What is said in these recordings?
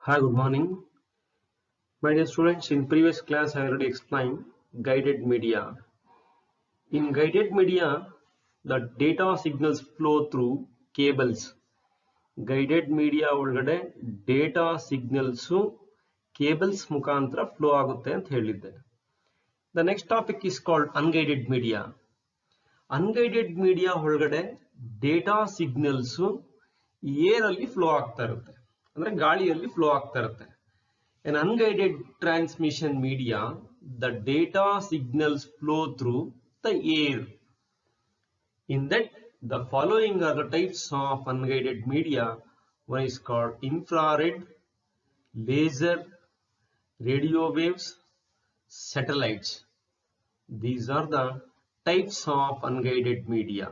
Hi, good morning. My dear students, in previous class I already explained guided media. In guided media, the data signals flow through cables. Guided media ಒಳಗಡೆ data signals cables ಮುಖಾಂತರ flow ಆಗುತ್ತೆ ಅಂತ ಹೇಳಿದ್ದೆ. The next topic is called unguided media. Unguided media ಒಳಗಡೆ data signals air ಅಲ್ಲಿ flow ಆಗ್ತಾ ಇರುತ್ತೆ. ಅಂದ್ರೆ ಗಾಳಿಯಲ್ಲಿ flow ಆಗ್ತಾ ಇರುತ್ತೆ. In unguided transmission media, the data signals flow through the air. In that, the following are the types of unguided media. One is called infrared, laser, radio waves, satellites. These are the types of unguided media.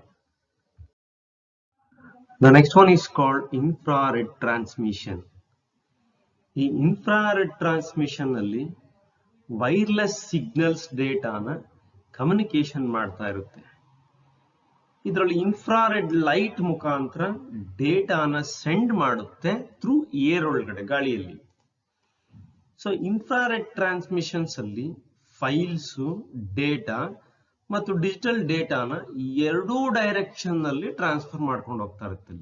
The next one is called infrared transmission. ಈ infrared transmission ಅಲ್ಲಿ wireless signals ಡೇಟಾನ communication ಮಾಡ್ತಾ ಇರುತ್ತೆ. ಇದರಲ್ಲಿ infrared light ಮುಖಾಂತರ ಡೇಟಾನ send ಮಾಡುತ್ತೆ through air ಒಳಗಡೆ ಗಾಳಿಯಲ್ಲಿ. So infrared transmissions ಅಲ್ಲಿ ಫೈಲ್ಸ್, ಡೇಟಾ ಮತ್ತು ಡಿಜಿಟಲ್ ಡೇಟಾನ ಎರಡೂ ಡೈರೆಕ್ಷನ್ ನಲ್ಲಿ ಟ್ರಾನ್ಸ್ಫರ್ ಮಾಡ್ಕೊಂಡು ಹೋಗ್ತಾ ಇರುತ್ತೆ.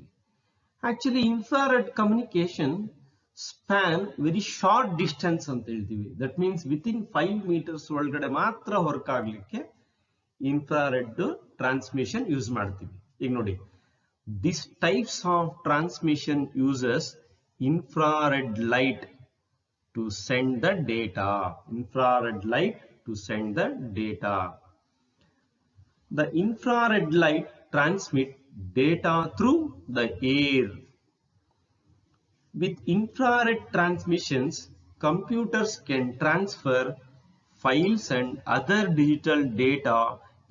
Actually infrared communication span very short distance ಅಂತ ಹೇಳ್ತೀವಿ. ದಟ್ ಮೀನ್ಸ್ ವಿತಿನ್ 5 meters ಒಳಗಡೆ ಮಾತ್ರ ವರ್ಕ್ ಆಗ್ಲಿಕ್ಕೆ ಇನ್ಫ್ರಾರೆಡ್ ಟ್ರಾನ್ಸ್ಮಿಷನ್ ಯೂಸ್ ಮಾಡ್ತೀವಿ. ಈಗ ನೋಡಿ, this types of transmission uses infrared light to send the data. Infrared light to send the data. The infrared light transmit data through the air. With infrared transmissions, computers can transfer files and other digital data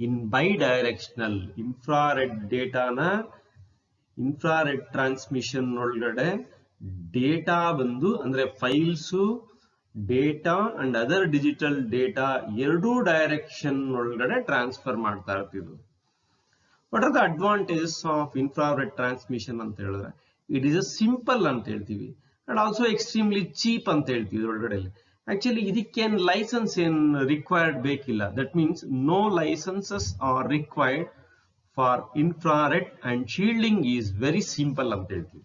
in bidirectional. Infrared data na infrared transmission ಒಳಗಡೆ data ಬಂದು ಅಂದ್ರೆ files, data and other digital data ಎರಡೂ direction ಒಳಗಡೆ transfer ಮಾಡ್ತಾ ಇರ್ತಿದ್ರು. What are the advantages of infrared transmission ಅಂತ ಹೇಳಿದ್ರೆ, it is a simple ಅಂತ ಹೇಳ್ತೀವಿ ಅಂಡ್ ಆಲ್ಸೋ ಎಕ್ಸ್ಟ್ರೀಮ್ಲಿ ಚೀಪ್ ಅಂತ ಹೇಳ್ತೀವಿ. ಒಳಗಡೆ ಆಕ್ಚುಲಿ ಇದಕ್ಕೇನ್ ಲೈಸೆನ್ಸ್ ಏನ್ ರಿಕ್ವೈರ್ಡ್ ಬೇಕಿಲ್ಲ. That means no licenses are required for infrared and shielding is very simple ಅಂತ ಹೇಳ್ತೀವಿ.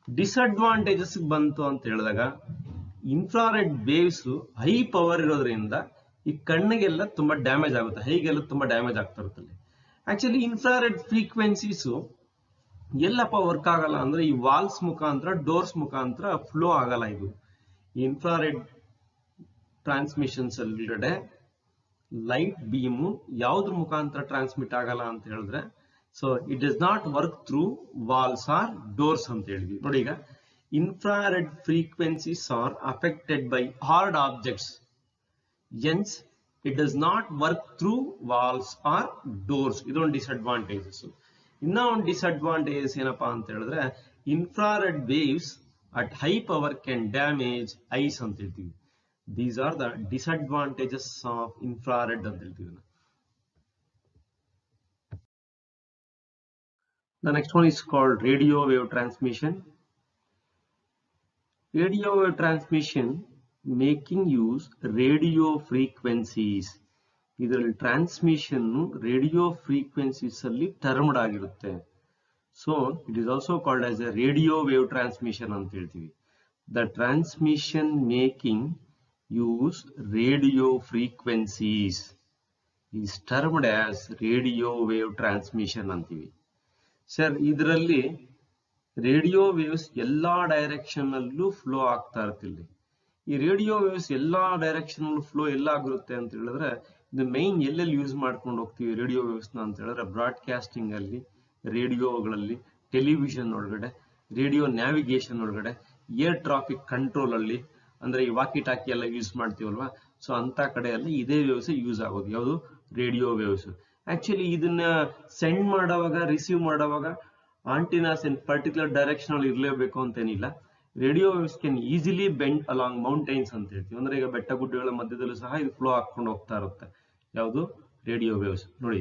ಡಿಸ್ಅಡ್ವಾಂಟೇಜಸ್ ಬಂತು ಅಂತ ಹೇಳಿದಾಗ, ಇನ್ಫ್ರಾರೆಡ್ ವೇವ್ಸ್ ಹೈ ಪವರ್ ಇರೋದ್ರಿಂದ ಈ ಕಣ್ಣಿಗೆಲ್ಲ ತುಂಬಾ ಡ್ಯಾಮೇಜ್ ಆಗುತ್ತೆ, ಹೈಗೆಲ್ಲ ತುಂಬಾ ಡ್ಯಾಮೇಜ್ ಆಗ್ತಾ ಇರುತ್ತೆ. ಆಕ್ಚುಲಿ ಇನ್ಫ್ರಾರೆಡ್ ಫ್ರೀಕ್ವೆನ್ಸೀಸ್ ಎಲ್ಲಪ್ಪ ವರ್ಕ್ ಆಗಲ್ಲ ಅಂದ್ರೆ ಈ ವಾಲ್ಸ್ ಮುಖಾಂತರ, ಡೋರ್ಸ್ ಮುಖಾಂತರ ಫ್ಲೋ ಆಗಲ್ಲ. ಇದು ಇನ್ಫ್ರಾರೆಡ್ ಟ್ರಾನ್ಸ್ಮಿಷನ್ಸ್ ಒಳಗಡೆ ಲೈಟ್ ಬೀಮ್ ಯಾವ್ದ್ರ ಮುಖಾಂತರ ಟ್ರಾನ್ಸ್ಮಿಟ್ ಆಗಲ್ಲ ಅಂತ ಹೇಳಿದ್ರೆ, so it does not work through walls or doors ಅಂತ ಹೇಳಿದ್ವಿ. ನೋಡಿ, ಈಗ infrared frequencies are affected by hard objects, hence it does not work through walls or doors. ಇದೊಂದು ಡಿಸ್ಅಡ್ವಾಂಟೇಜಸ್. ಇನ್ನ ಒಂದು ಡಿಸ್ಅಡ್ವಾಂಟೇಜಸ್ ಏನಪ್ಪಾ ಅಂತ ಹೇಳಿದ್ರೆ, infrared waves at high power can damage ice ಅಂತ ಹೇಳ್ತೀವಿ. These are the disadvantages of infrared ಅಂತ ಹೇಳ್ತೀವಿ. The next one is called radio wave transmission. Radio wave transmission making use radio frequencies. ಇದರಲ್ಲಿ ಟ್ರಾನ್ಸ್ಮಿಷನ್ ರೇಡಿಯೋ ಫ್ರೀಕ್ವೆನ್ಸೀಸ್ ಅಲ್ಲಿ termed ಆಗಿರುತ್ತೆ. So it is also called as A radio wave transmission ಅಂತ ಹೇಳ್ತೀವಿ. The transmission making use radio frequencies is termed as radio wave transmission ಅಂತೀವಿ. Sir, ಇದರಲ್ಲಿ radio waves ಎಲ್ಲಾ direction ಅಲ್ಲೂ flow ಆಗ್ತಾ ಇರ್ತಿಲ್ಲ. ಈ ರೇಡಿಯೋ ವೇವ್ಸ್ ಎಲ್ಲಾ ಡೈರೆಕ್ಷನ್ ಅಲ್ಲೂ ಫ್ಲೋ ಎಲ್ಲ ಆಗಿರುತ್ತೆ ಅಂತ ಹೇಳಿದ್ರೆ, ಇದು ಮೈನ್ ಎಲ್ಲೆಲ್ಲಿ ಯೂಸ್ ಮಾಡ್ಕೊಂಡು ಹೋಗ್ತೀವಿ ರೇಡಿಯೋ ವೇವ್ಸ್ ನ ಅಂತ ಹೇಳಿದ್ರೆ, ಬ್ರಾಡ್ಕಾಸ್ಟಿಂಗ್ ಅಲ್ಲಿ, ರೇಡಿಯೋಗಳಲ್ಲಿ, ಟೆಲಿವಿಷನ್ ಒಳಗಡೆ, ರೇಡಿಯೋ ನ್ಯಾವಿಗೇಷನ್ ಒಳಗಡೆ, ಏರ್ ಟ್ರಾಫಿಕ್ ಕಂಟ್ರೋಲ್ ಅಲ್ಲಿ, ಅಂದ್ರೆ ಈ ವಾಕಿ ಟಾಕಿ ಎಲ್ಲ ಯೂಸ್ ಮಾಡ್ತೀವಲ್ವಾ, ಸೊ ಅಂತ ಕಡೆಯಲ್ಲಿ ಇದೇ ವೇವ್ಸ್ ಯೂಸ್ ಆಗೋದು. ಯಾವುದು? Radio waves. ಆಕ್ಚುಲಿ ಇದನ್ನ ಸೆಂಡ್ ಮಾಡೋವಾಗ, ರಿಸೀವ್ ಮಾಡೋವಾಗ ಆಂಟಿನಾಸ್ ಇನ್ ಪರ್ಟಿಕ್ಯುಲರ್ ಡೈರೆಕ್ಷನ್ ಅಲ್ಲಿ ಇರಲೇಬೇಕು ಅಂತೇನಿಲ್ಲ. Radio waves can easily bend along mountains ಅಂತ ಹೇಳ್ತೀವಿ. ಅಂದ್ರೆ ಈಗ ಬೆಟ್ಟ ಗುಡ್ಡಗಳ ಮಧ್ಯದಲ್ಲೂ ಸಹ ಇದು ಫ್ಲೋ ಹಾಕೊಂಡು ಹೋಗ್ತಾ ಇರುತ್ತೆ. ಯಾವುದು? Radio waves. ನೋಡಿ,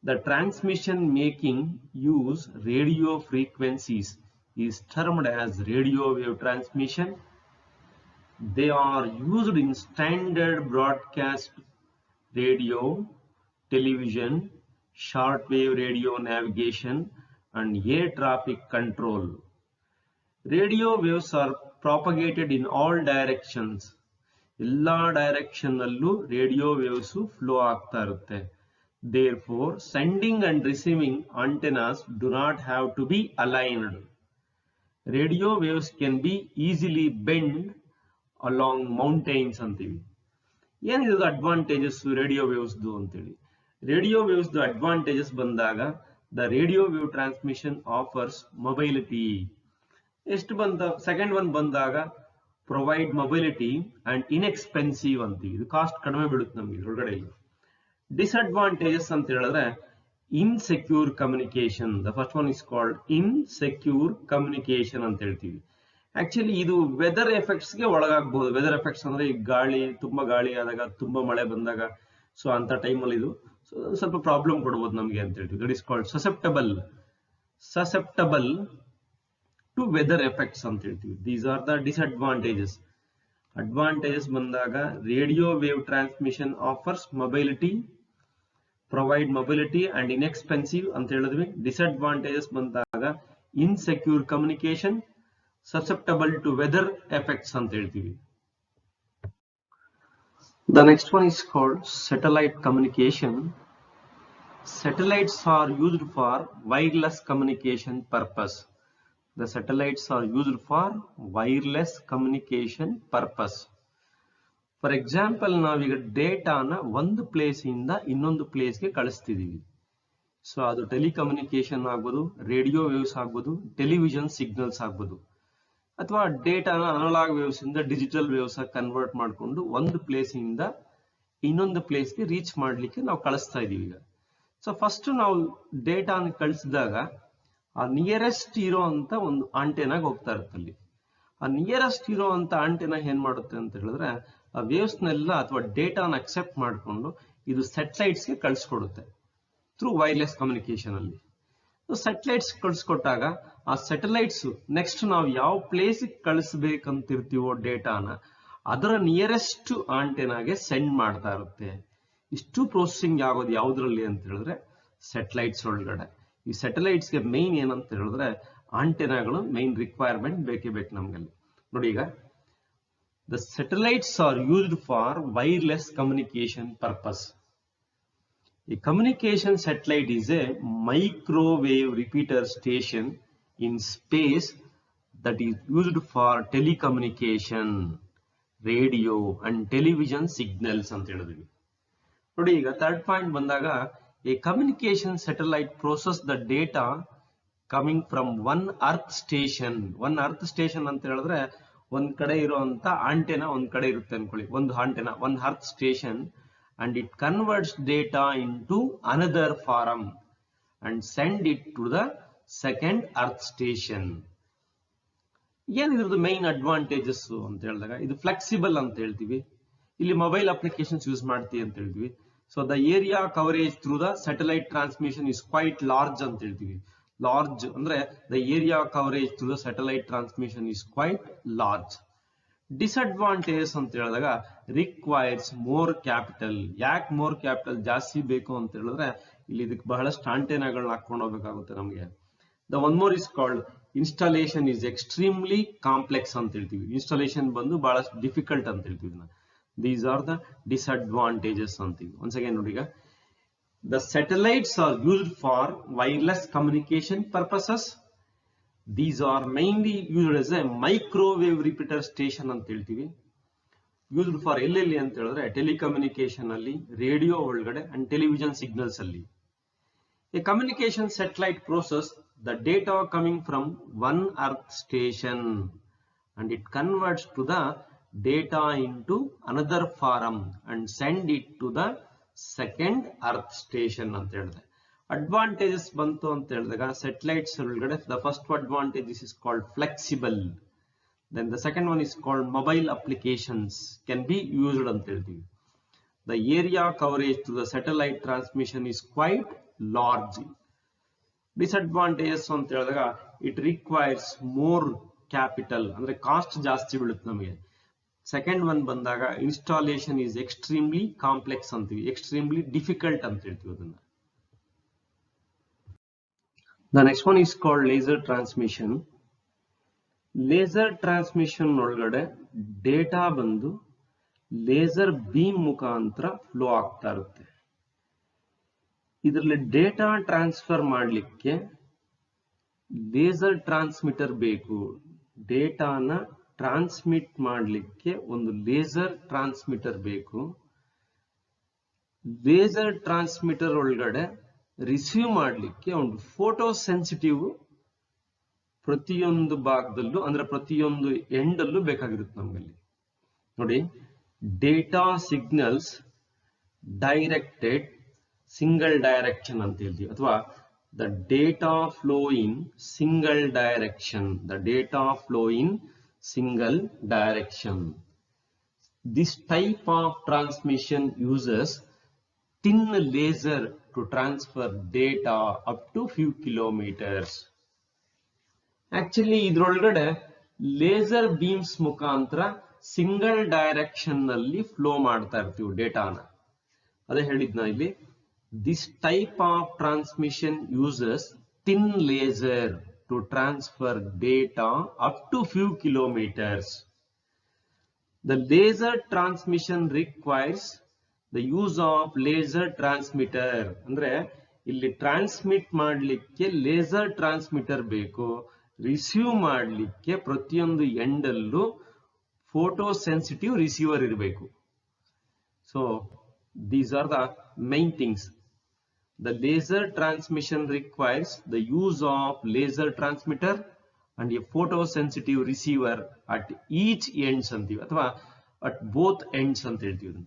the transmission making use radio frequencies is termed as radio wave transmission. They are used in standard broadcast radio, television, shortwave radio navigation, and air traffic control. Radio waves are propagated in all directions. ಎಲ್ಲ direction ಅಲ್ಲೂ radio waves flow ಆಗ್ತಾ ಇರುತ್ತೆ. Therefore, sending and receiving antennas do not have to be aligned. Radio waves can be easily bent along mountains ಅಂತೀವಿ. ಏನಿದೆ advantages radio ವೇವ್ಸ್ದು ಅಂತೇಳಿ. Radio ವೇವ್ಸ್ದು advantages ಬಂದಾಗ the radio wave transmission offers mobility. ಎಷ್ಟು ಬಂದ ಸೆಕೆಂಡ್ ಒನ್ ಬಂದಾಗ provide mobility and inexpensive ಅಂತೀವಿ. ಇದು ಕಾಸ್ಟ್ ಕಡಿಮೆ ಬೀಳುತ್ತೆ ನಮ್ಗೆ ಒಳಗಡೆ. ಡಿಸ್ಅಡ್ವಾಂಟೇಜಸ್ ಅಂತ ಹೇಳಿದ್ರೆ insecure communication. The first one is called insecure communication ಅಂತ ಹೇಳ್ತೀವಿ. ಆಕ್ಚುಲಿ ಇದು ವೆದರ್ ಎಫೆಕ್ಟ್ಸ್ಗೆ ಒಳಗಾಗಬಹುದು. ವೆದರ್ ಎಫೆಕ್ಟ್ಸ್ ಅಂದ್ರೆ ಈಗ ಗಾಳಿ, ತುಂಬಾ ಗಾಳಿ ಆದಾಗ, ತುಂಬಾ ಮಳೆ ಬಂದಾಗ, ಸೊ ಅಂತ ಟೈಮಲ್ಲಿ ಇದು ಸ್ವಲ್ಪ ಪ್ರಾಬ್ಲಮ್ ಕೊಡ್ಬೋದು ನಮಗೆ ಅಂತ ಹೇಳ್ತೀವಿ. That is called susceptible to weather effects ಅಂತ ಹೇಳ್ತೀವಿ. These are the disadvantages. Advantages ಬಂದಾಗ radio wave transmission offers mobility, provide mobility and inexpensive ಅಂತ ಹೇಳಿದ್ವಿ. ಡಿಸ್ಅಡ್ವಾಂಟೇಜಸ್ ಬಂದಾಗ insecure communication, susceptible to weather effects ಅಂತ ಹೇಳ್ತೀವಿ. The next one is called satellite communication. Satellites are used for wireless communication purpose. The satellites are used for wireless communication purpose. For example, ನಾವೀಗ ಡೇಟಾನ ಒಂದು place ಇಂದ ಇನ್ನೊಂದು ಪ್ಲೇಸ್ಗೆ ಕಳಿಸ್ತಿದೀವಿ. So ಅದು telecommunication ಆಗ್ಬೋದು, radio waves ಆಗ್ಬೋದು, ಟೆಲಿವಿಷನ್ ಸಿಗ್ನಲ್ಸ್ ಆಗ್ಬೋದು, ಅಥವಾ ಡೇಟಾನ ಅನಲಾಗ್ ವೇವ್ಸ್ ಇಂದ ಡಿಜಿಟಲ್ ವೇವ್ಸ್ ಕನ್ವರ್ಟ್ ಮಾಡಿಕೊಂಡು ಒಂದು ಪ್ಲೇಸ್ ಇಂದ ಇನ್ನೊಂದು ಪ್ಲೇಸ್ಗೆ ರೀಚ್ ಮಾಡ್ಲಿಕ್ಕೆ ನಾವು ಕಳಿಸ್ತಾ ಇದೀವಿ ಈಗ. ಸೊ ಫಸ್ಟ್ ನಾವು ಡೇಟಾನ ಕಳಿಸಿದಾಗ ಆ ನಿಯರೆಸ್ಟ್ ಇರೋ ಅಂತ ಒಂದು ಆಂಟೆನಾಗ ಹೋಗ್ತಾ ಇರುತ್ತೆ. ಅಲ್ಲಿ ಆ ನಿಯರೆಸ್ಟ್ ಇರೋ ಅಂತ ಆಂಟೆನಾ ಏನ್ ಮಾಡುತ್ತೆ ಅಂತ ಹೇಳಿದ್ರೆ ಆ ವೇವ್ಸ್ನೆಲ್ಲ ಅಥವಾ ಡೇಟಾನ ಅಕ್ಸೆಪ್ಟ್ ಮಾಡಿಕೊಂಡು ಇದು ಸೆಟಲೈಟ್ಸ್ಗೆ ಕಳಿಸ್ಕೊಡುತ್ತೆ ಥ್ರೂ ವೈರ್ಲೆಸ್ ಕಮ್ಯುನಿಕೇಶನ್ ಅಲ್ಲಿ. ಸೆಟಲೈಟ್ಸ್ ಕಳಿಸ್ಕೊಟ್ಟಾಗ ಆ ಸೆಟಲೈಟ್ಸ್ ನೆಕ್ಸ್ಟ್ ನಾವು ಯಾವ ಪ್ಲೇಸ್ ಕಳಿಸ್ಬೇಕಂತಿರ್ತೀವೋ ಡೇಟಾನ ಅದರ ನಿಯರೆಸ್ಟ್ ಆಂಟೆನಾಗೆ ಸೆಂಡ್ ಮಾಡ್ತಾ ಇರುತ್ತೆ. ಇಷ್ಟು ಪ್ರೊಸೆಸಿಂಗ್ ಆಗೋದು ಯಾವ್ದ್ರಲ್ಲಿ ಅಂತ ಹೇಳಿದ್ರೆ ಸೆಟಲೈಟ್ಸ್ ಒಳಗಡೆ. ಈ ಸೆಟಲೈಟ್ಸ್ಗೆ ಮೈನ್ ಏನಂತ ಹೇಳಿದ್ರೆ ಆಂಟೆನಾಗಳು ಮೈನ್ ರಿಕ್ವೈರ್ಮೆಂಟ್ ಬೇಕೇ ಬೇಕು ನಮ್ಗಲ್ಲಿ. ನೋಡಿ ಈಗ the satellites are used for wireless communication purpose. A communication satellite is a microwave repeater station in space that is used for telecommunication, radio and television signals ಅಂತ ಹೇಳಿದ್ವಿ. ನೋಡಿ ಈಗ ಥರ್ಡ್ ಪಾಯಿಂಟ್ ಬಂದಾಗ a communication satellite process the data coming from one earth station. one earth station ಅಂತ ಹೇಳಿದ್ರೆ ಒಂದ್ ಕಡೆ ಇರುವಂತ ಆಂಟೆನಾ ಒಂದ್ ಕಡೆ ಇರುತ್ತೆ ಅನ್ಕೊಳ್ಳಿ, ಒಂದು antenna, one earth station, and it converts data into another form and send it to the second earth station. ಏನಿದ್ರದ್ದು ಮೈನ್ ಅಡ್ವಾಂಟೇಜಸ್ ಅಂತ ಹೇಳಿದಾಗ ಇದು ಫ್ಲೆಕ್ಸಿಬಲ್ ಅಂತ ಹೇಳ್ತೀವಿ. ಇಲ್ಲಿ ಮೊಬೈಲ್ ಅಪ್ಲಿಕೇಶನ್ಸ್ ಯೂಸ್ ಮಾಡ್ತೀವಿ ಅಂತ ಹೇಳ್ತೀವಿ. So the area coverage through the satellite transmission is quite large ಅಂತ ಹೇಳ್ತೀವಿ. ಲಾರ್ಜ್ ಅಂದ್ರೆ the area coverage through the satellite transmission is quite large. Disadvantages ಅಂತ ಹೇಳಿದಾಗ ರಿಕ್ವೈರ್ಸ್ ಮೋರ್ ಕ್ಯಾಪಿಟಲ್. ಯಾಕೆ ಮೋರ್ ಕ್ಯಾಪಿಟಲ್ ಜಾಸ್ತಿ ಬೇಕು ಅಂತ ಹೇಳಿದ್ರೆ ಇಲ್ಲಿ ಇದಕ್ಕೆ ಬಹಳಷ್ಟು ಆಂಟೆನಾಗಳನ್ನ ಹಾಕೊಂಡು ಹೋಗ್ಬೇಕಾಗುತ್ತೆ ನಮಗೆ. The one more is called installation is extremely complex ಅಂತ ಹೇಳ್ತೀವಿ. ಇನ್ಸ್ಟಾಲೇಷನ್ ಬಂದು ಬಹಳಷ್ಟು ಡಿಫಿಕಲ್ಟ್ ಅಂತ ಹೇಳ್ತೀವಿ. ದೀಸ್ ಆರ್ ದ ಡಿಸ್ಅಡ್ವಾಂಟೇಜಸ್ ಅಂತೀವಿ. ಒನ್ಸ್ ಅಗೇನ್ ನೋಡಿ ಈಗ the satellites are used for wireless communication purposes. These are mainly used as a microwave repeater station ಅಂತ ಹೇಳ್ತೀವಿ. ಯೂಸ್ಡ್ ಫಾರ್ ಎಲ್ಲೆಲ್ಲಿ ಅಂತ ಹೇಳಿದ್ರೆ ಟೆಲಿಕಮ್ಯುನಿಕೇಶನ್ ಅಲ್ಲಿ, ರೇಡಿಯೋ ಒಳಗಡೆ ಅಂಡ್ ಟೆಲಿವಿಷನ್ ಸಿಗ್ನಲ್ಸ್ ಅಲ್ಲಿ. A communication satellite process the data coming from one earth station and it converts to the data into another form and send it to the second earth station ಅಂತ ಹೇಳಿದೆ. Advantages ಬಂತು ಅಂತ ಹೇಳಿದಾಗ satellites ಒಳಗಡೆ the first advantage is called flexible. Then the second one is called mobile applications can be used ಅಂತ ಹೇಳ್ತೀವಿ. The area coverage to the satellite transmission is quite large. Disadvantages ಅಂತ ಹೇಳಿದಾಗ ಇಟ್ ರಿಕ್ವೈರ್ಸ್ ಮೋರ್ ಕ್ಯಾಪಿಟಲ್, ಅಂದ್ರೆ cost ಜಾಸ್ತಿ ಬೀಳುತ್ತೆ ನಮಗೆ. Second one ಬಂದಾಗ installation is extremely complex ಅಂತೀವಿ, ಎಕ್ಸ್ಟ್ರೀಮ್ಲಿ ಡಿಫಿಕಲ್ಟ್ ಅಂತ ಹೇಳ್ತೀವಿ ಅದನ್ನ. The next one is called laser transmission. Laser transmission ಒಳಗಡೆ ಡೇಟಾ ಬಂದು ಲೇಸರ್ ಬೀಮ್ ಮುಖಾಂತರ ಫ್ಲೋ ಆಗ್ತಾ ಇರುತ್ತೆ. ಇದರಲ್ಲಿ ಡೇಟಾ ಟ್ರಾನ್ಸ್ಫರ್ ಮಾಡಲಿಕ್ಕೆ ಲೇಸರ್ ಟ್ರಾನ್ಸ್ಮಿಟರ್ ಬೇಕು. ಡೇಟಾನ ಟ್ರಾನ್ಸ್ಮಿಟ್ ಮಾಡಲಿಕ್ಕೆ ಒಂದು ಲೇಸರ್ ಟ್ರಾನ್ಸ್ಮಿಟರ್ ಬೇಕು. ಲೇಸರ್ ಟ್ರಾನ್ಸ್ಮಿಟರ್ ಒಳಗಡೆ ರಿಸೀವ್ ಮಾಡಲಿಕ್ಕೆ ಒಂದು ಫೋಟೋ ಸೆನ್ಸಿಟಿವ್ ಪ್ರತಿಯೊಂದು ಭಾಗದಲ್ಲೂ, ಅಂದ್ರೆ ಪ್ರತಿಯೊಂದು ಎಂಡಲ್ಲೂ ಬೇಕಾಗಿರುತ್ತೆ ನಮ್ಮಲ್ಲಿ. ನೋಡಿ, data signals directed single direction ಅಂತ ಹೇಳ್ತೀವಿ, ಅಥವಾ the data flow in single direction. The data flow in single direction. This type of transmission uses thin laser to transfer data up to few kilometers. Actually, idrolgade laser beams ಮುಖಾಂತರ single direction ನಲ್ಲಿ flow ಮಾಡ್ತಾ ಇರ್ತೀವಿ ಡೇಟಾನ. ಅದೇ ಹೇಳಿದ್ನ ಇಲ್ಲಿ, this type of transmission uses thin laser to transfer data up to few kilometers. The laser transmission requires the use of laser transmitter. ಅಂದ್ರೆ ಇಲ್ಲಿ transmit ಮಾಡಲಿಕ್ಕೆ laser transmitter ಬೇಕು, ರಿಸೀವ್ ಮಾಡಲಿಕ್ಕೆ ಪ್ರತಿಯೊಂದು ಎಂಡಲ್ಲೂ ಫೋಟೋ ಸೆನ್ಸಿಟಿವ್ ರಿಸೀವರ್ ಇರಬೇಕು. So these are the main things. The laser transmission requires the use of laser transmitter and a photosensitive receiver at each ends ಅಂತೀವಿ, ಅಥವಾ at both ends ಅಂತ ಹೇಳ್ತೀವಿ.